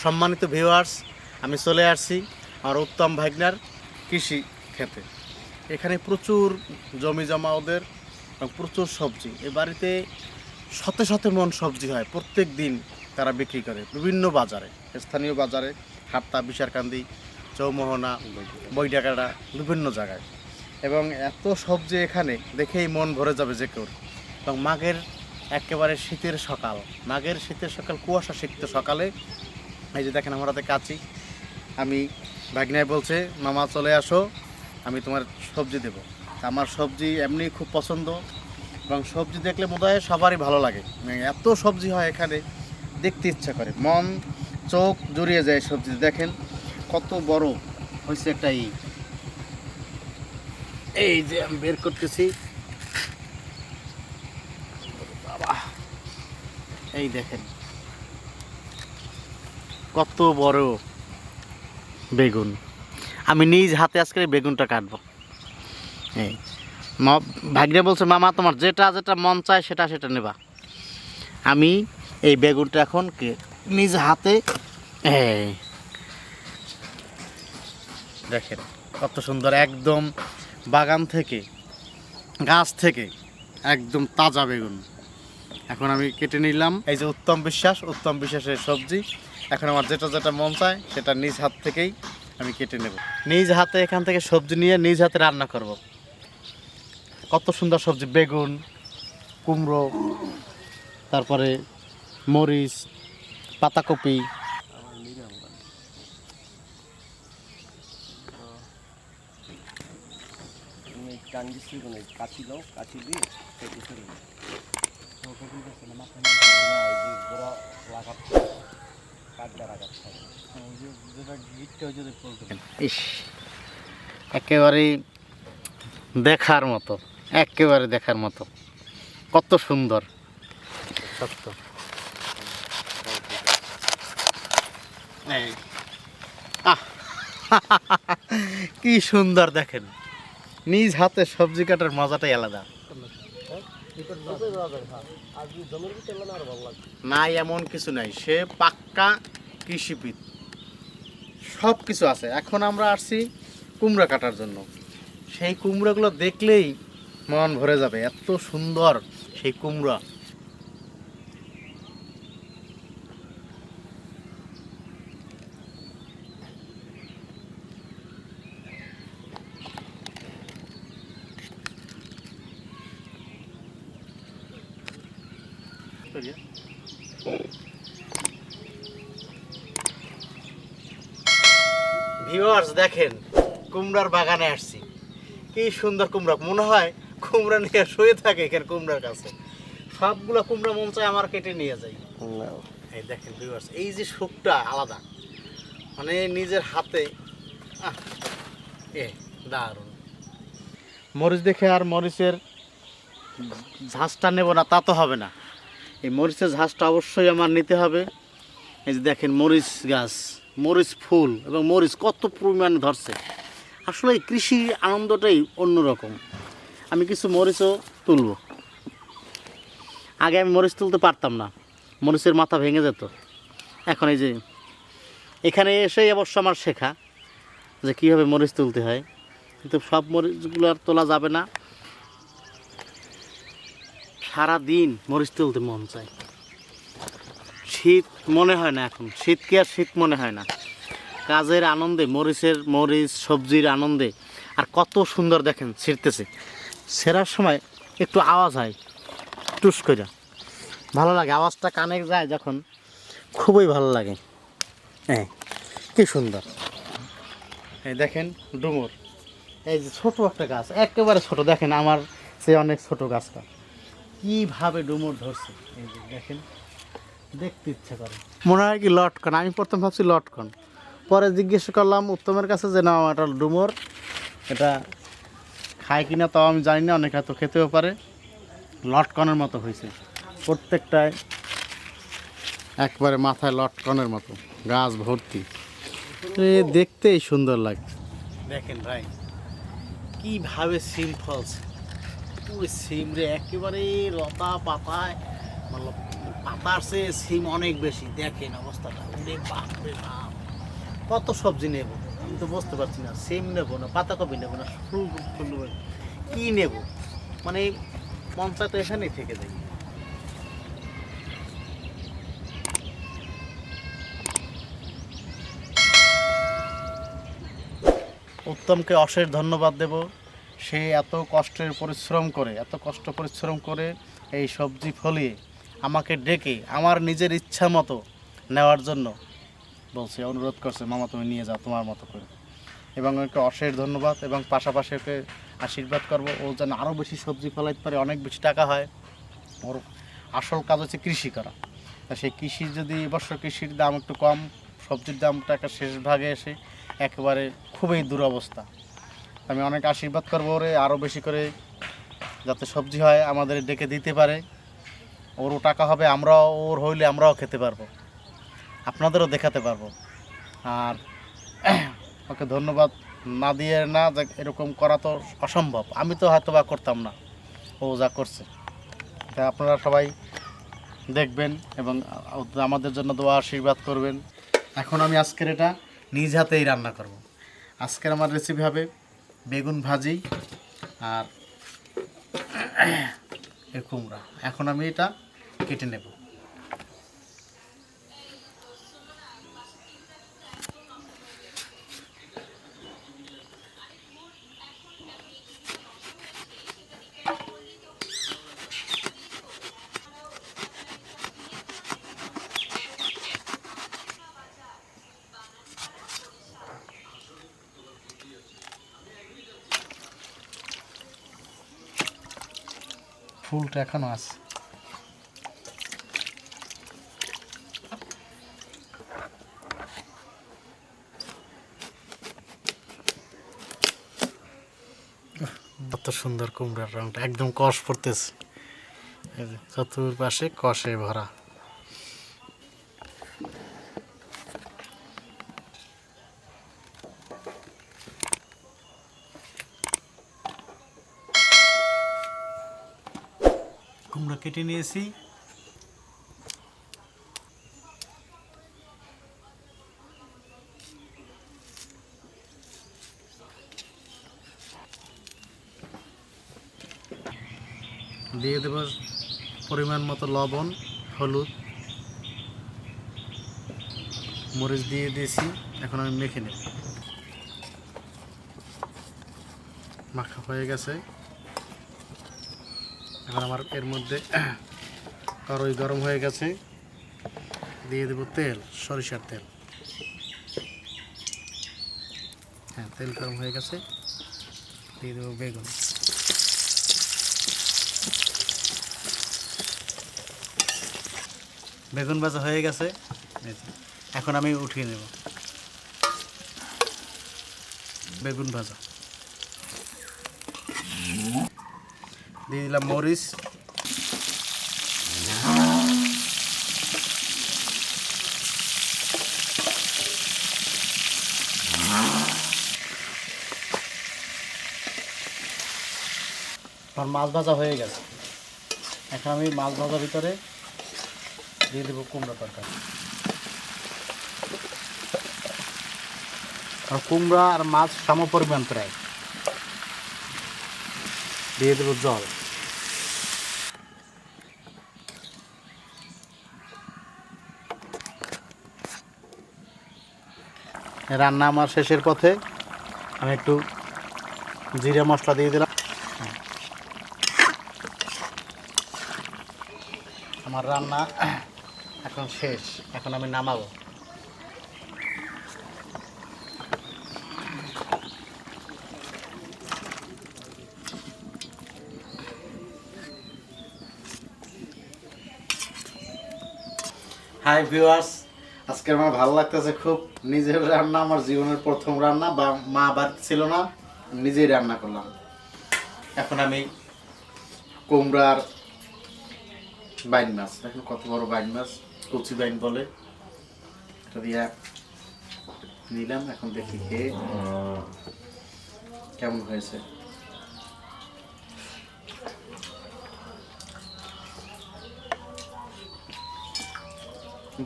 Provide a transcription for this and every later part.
সম্মানিত ভিউয়ার্স, আমি চলে আসছি আমার উত্তম ভাগ্নার কৃষি ক্ষেতে। এখানে প্রচুর জমি জমা ওদের এবং প্রচুর সবজি। এই বাড়িতে শতে শতে মন সবজি হয় প্রত্যেক দিন। তারা বিক্রি করে বিভিন্ন বাজারে, স্থানীয় বাজারে, হাট্টা, বিশারকান্দি, চৌমোহনা, বৈডাকাটা, বিভিন্ন জায়গায়। এবং এত সবজি এখানে দেখেই মন ভরে যাবে যে কেউ। এবং একেবারে শীতের সকাল, শীতের সকাল, কুয়াশা সিক্ত সকালে এই যে দেখেন আমার হাতে কাঁচি। আমি ভাগ্নায় বলছে, মামা চলে আসো, আমি তোমার সবজি দেবো। আমার সবজি এমনি খুব পছন্দ এবং সবজি দেখলে বোধহয় সবারই ভালো লাগে। এত সবজি হয় এখানে, দেখতে ইচ্ছা করে, মন চোখ জুড়িয়ে যায় সবজি। দেখেন কত বড় হয়েছে একটা এই যে আমি বের করতেছি, বাবা এই দেখেন কত বড় বেগুন। আমি নিজ হাতে আজকে বেগুনটা কাটবো। এই ভাগ্নে বলছে, মামা তোমার যেটা যেটা মন চায় সেটা সেটা নেবা। আমি এই বেগুনটা এখন নিজ হাতে দেখেন কত সুন্দর, একদম বাগান থেকে, গাছ থেকে একদম তাজা বেগুন। এখন আমি কেটে নিলাম। এই যে উত্তম বিশ্বাসের সবজি। এখন আমার যেটা যেটা মন চায় সেটা নিজ হাত থেকেই আমি কেটে নেব। নিজ হাতে এখান থেকে সবজি নিয়ে নিজ হাতে রান্না করব। কত সুন্দর সবজি, বেগুন, কুমড়ো, তারপরে মরিচ, পাতাকপি। একেবারে দেখার মতো, একেবারে দেখার মতো, কত সুন্দর সত্য। কি সুন্দর দেখেন, নিজ হাতে সবজি কাটার মজাটাই আলাদা। নাই এমন কিছু নাই, সে পাক্কা কৃষিবিদ, সব কিছু আছে। এখন আমরা আসছি কুমড়া কাটার জন্য। সেই কুমড়াগুলো দেখলেই মন ভরে যাবে, এত সুন্দর সেই কুমড়া। ভিউয়ার্স দেখেন, কুমড়ার বাগানে আসছি। কি সুন্দর কুমড়া, মনে হয় কুমড়া নিয়ে শুয়ে থাকে এখানে কুমড়ার কাছে। সবগুলো কুমড়া মন চায় আমার কেটে নিয়ে যাই। এই দেখেন ভিউয়ার্স, এই যে সুখটা আলাদা, মানে নিজের হাতে। দারুণ। মরিচ দেখে আর মরিচের ঝাঁজটা নেব না তা তো হবে না। এই মরিচের ঝাঁজটা অবশ্যই আমার নিতে হবে। এই যে দেখেন মরিচ গাছ, মরিচ ফুল এবং মরিচ কত পরিমাণে ধরছে। আসলে এই কৃষি আনন্দটাই অন্যরকম। আমি কিছু মরিচও তুলব। আগে আমি মরিচ তুলতে পারতাম না, মরিচের মাথা ভেঙে যেত। এখন এই যে এখানে এসেই অবশ্য আমার শেখা যে কীভাবে মরিচ তুলতে হয়। কিন্তু সব মরিচগুলো আর তোলা যাবে না। সারা দিন মরিচ তুলতে মন চায়। শীত মনে হয় না, এখন শীত কি আর শীত মনে হয় না। কাজের আনন্দে, মরিচ সবজির আনন্দে। আর কত সুন্দর দেখেন ছিঁড়তেছে। ছেঁড়ার সময় একটু আওয়াজ হয় টুস করে, ভালো লাগে, আওয়াজটা কানে যায় যখন, খুবই ভালো লাগে। হ্যাঁ, কি সুন্দর। এই দেখেন ডুমুর, এই যে ছোট একটা গাছ, একেবারে ছোট, দেখেন আমার সে অনেক ছোট গাছটা কীভাবে ডুমুর ধরছে। এই যে দেখেন, দেখতে ইচ্ছে করে, মনে হয় কি লটকন। আমি প্রথম ভাবছি লটকন, পরে জিজ্ঞেস করলাম উত্তমের কাছে যে না, এটা ডুমুর, এটা খায় কিনা তাও আমি জানি না, অনেকে হয়তো খেতেও পারে। লটকনের মতো হয়েছে প্রত্যেকটায়, একবারে মাথায় লটকনের মতো, গাছ ভর্তি, দেখতেই সুন্দর লাগছে। দেখেন ভাই কীভাবে সিম ফলছে, পুরো সিম রে একেবারে লতা পাতায়, মানে পাতার চেয়ে সিম অনেক বেশি। দেখেন অবস্থাটা, ওরে বাপ রে বাপ, কত সবজি নেব আমি তো বুঝতে পারছি না। সিম নেব না পাতাকপি নেব না ফুল কি নেব, মানে মন চায় তো এখানেই থেকে যাই। উত্তমকে অশেষ ধন্যবাদ দেব। সে এত কষ্ট পরিশ্রম করে এই সবজি ফলিয়ে আমাকে ডেকে আমার নিজের ইচ্ছা মতো নেওয়ার জন্য বলছে, অনুরোধ করছে, মামা তুমি নিয়ে যাও তোমার মতো করে। এবং ওকে অশেষ ধন্যবাদ, এবং পাশাপাশি ওকে আশীর্বাদ করব ও যেন আরও বেশি সবজি ফলাইতে পারে, অনেক বেশি টাকা হয়। ওর আসল কাজ হচ্ছে কৃষি করা। তা সেই কৃষির যদি এবছর কৃষির দাম একটু কম, সবজির দামটা একটা শেষ ভাগে এসে একেবারে খুবই দুরবস্থা। আমি অনেক আশীর্বাদ করবো ওরে আরও বেশি করে যাতে সবজি হয় আমাদের ডেকে দিতে পারে। ওরও টাকা হবে, আমরাও ওর হইলে আমরাও খেতে পারবো, আপনাদেরও দেখাতে পারবো। আর ওকে ধন্যবাদ না দিয়ে না, যে এরকম করা তো অসম্ভব, আমি তো হয়তো বা করতাম না, ও যা করছে। তাই আপনারা সবাই দেখবেন এবং আমাদের জন্য দোয়া আশীর্বাদ করবেন। এখন আমি আজকের এটা নিজ হাতেই রান্না করব। আজকের আমার রেসিপি হবে বেগুন ভাজি আর কুমড়া। এখন আমি এটা কেটে নেব। ফুলটা এখনো আছে। কত সুন্দর কুমড়ার রংটা, একদম কষ পড়তেছে, চতুর্পাশে কষে ভরা। কুমড়া কেটে নিয়েছি, দিয়ে দেব পরিমাণ মতো লবণ, হলুদ, মরিচ দিয়ে দিয়েছি। এখন আমি মেখে নেব। মাখা হয়ে গেছে। এখন আমার এর মধ্যে কড়াই গরম হয়ে গেছে, দিয়ে দেব তেল, সরিষার তেল। হ্যাঁ, তেল গরম হয়ে গেছে, দিয়ে দেবো বেগুন। বেগুন ভাজা হয়ে গেছে, এখন আমি উঠিয়ে নেব বেগুন ভাজা। দিয়ে দিলাম মরিচ, আমার মাছ ভাজা হয়ে গেছে। এখন আমি মাছ ভাজার ভিতরে দিয়ে দেবো কুমড়া তরকারি। আর কুমড়া আর মাছ সম পরিমাণ প্রায়, দিয়ে দেবো জল। রান্না আমার শেষের পথে, আমি একটু জিরে মশলা দিয়ে দিলাম। আমার রান্না এখন শেষ, এখন আমি নামাবো। হাই ভিউয়ার্স, আজকে আমার ভালো লাগতেছে খুব। নিজের রান্না, আমার জীবনের প্রথম রান্না, বা মা বাড়িতে ছিল না, নিজেই রান্না করলাম। এখন আমি কুমড়ার বাইন মাছ, দেখুন কত বড় বাইন মাছ, কচি বাইন বলে, এটা দিয়ে নিলাম। এখন দেখি খেয়ে কেমন হয়েছে।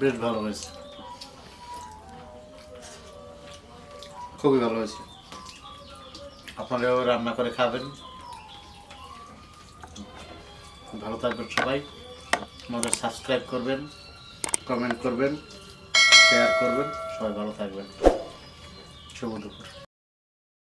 বেশ ভালো হয়েছে, খুবই ভালো হয়েছে। আপনারাও রান্না করে খাবেন। ভালো থাকবেন সবাই। আমাদের সাবস্ক্রাইব করবেন, কমেন্ট করবেন, শেয়ার করবেন। সবাই ভালো থাকবেন। শুভ দুপুর।